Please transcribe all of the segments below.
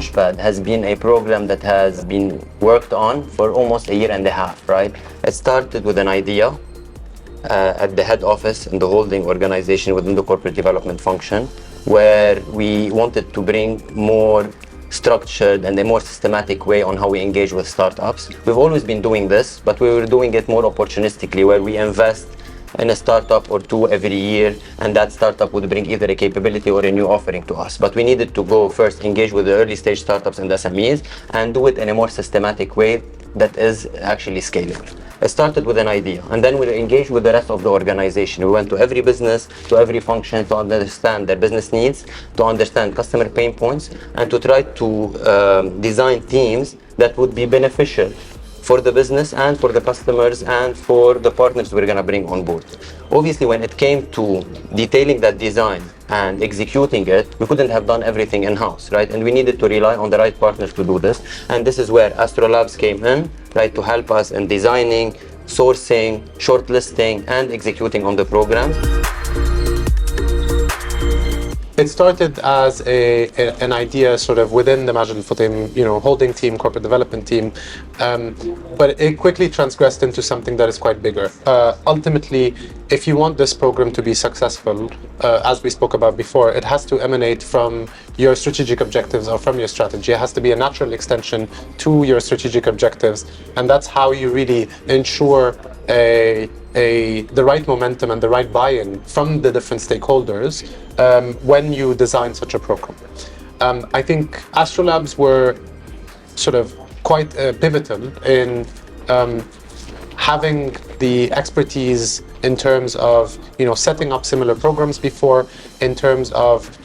Launchpad has been a program that has been worked on for almost a year and a half, right? It started with an idea at the head office in the holding organization within the corporate development function, where we wanted to bring more structured and a more systematic way on how we engage with startups. We've always been doing this, but we were doing it more opportunistically, where we invest in a startup or two every year, and that startup would bring either a capability or a new offering to us. But we needed to go first engage with the early stage startups and SMEs and do it in a more systematic way that is actually scalable. It started with an idea, and then we engaged with the rest of the organization. We went to every business, to every function, to understand their business needs, to understand customer pain points, and to try to design teams that would be beneficial for the business and for the customers and for the partners we're going to bring on board. Obviously, when it came to detailing that design and executing it, we couldn't have done everything in-house, right? And we needed to rely on the right partners to do this. And this is where AstroLabs came in, right, to help us in designing, sourcing, shortlisting, and executing on the program. It started as an idea sort of within the Majid Al Futtaim, holding team, corporate development team, but it quickly transgressed into something that is quite bigger. Ultimately, if you want this program to be successful, as we spoke about before, it has to emanate from your strategic objectives or from your strategy. It has to be a natural extension to your strategic objectives, and that's how you really ensure the right momentum and the right buy-in from the different stakeholders when you design such a program. I think AstroLabs were sort of quite pivotal in having the expertise in terms of setting up similar programs before, in terms of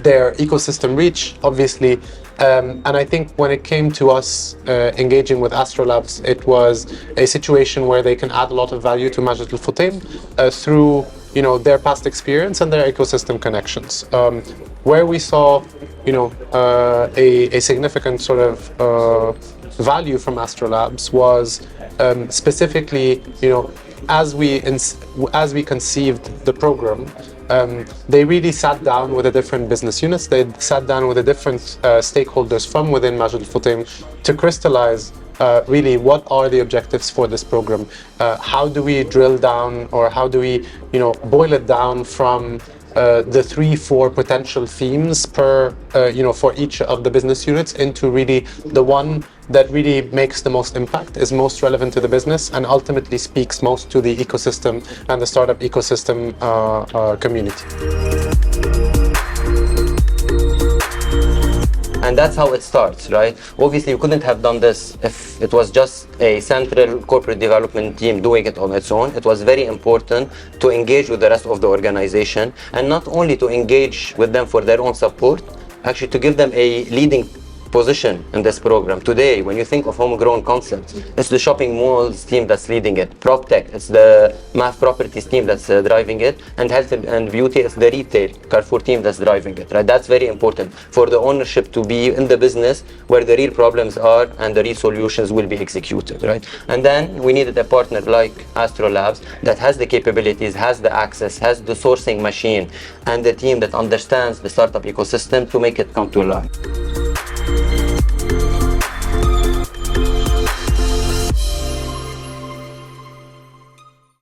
their ecosystem reach, obviously. And I think when it came to us engaging with AstroLabs, it was a situation where they can add a lot of value to Majid Al Futtaim through their past experience and their ecosystem connections. Where we saw a significant sort of value from AstroLabs was specifically as we conceived the program. They really sat down with the different business units. They sat down with the different stakeholders from within Majid Al Futtaim to crystallize really what are the objectives for this program. How do we drill down, or how do we boil it down from the 3-4 potential themes per for each of the business units into really the one that really makes the most impact, is most relevant to the business, and ultimately speaks most to the ecosystem and the startup ecosystem community. And that's how it starts, right? Obviously, we couldn't have done this if it was just a central corporate development team doing it on its own. It was very important to engage with the rest of the organization, and not only to engage with them for their own support, actually to give them a leading position in this program. Today, when you think of homegrown concepts, it's the shopping malls team that's leading it. PropTech, it's the math properties team that's driving it. And health and beauty, it's the retail Carrefour team that's driving it. Right? That's very important for the ownership to be in the business where the real problems are and the real solutions will be executed. Right? And then we needed a partner like AstroLabs that has the capabilities, has the access, has the sourcing machine, and the team that understands the startup ecosystem to make it come to life.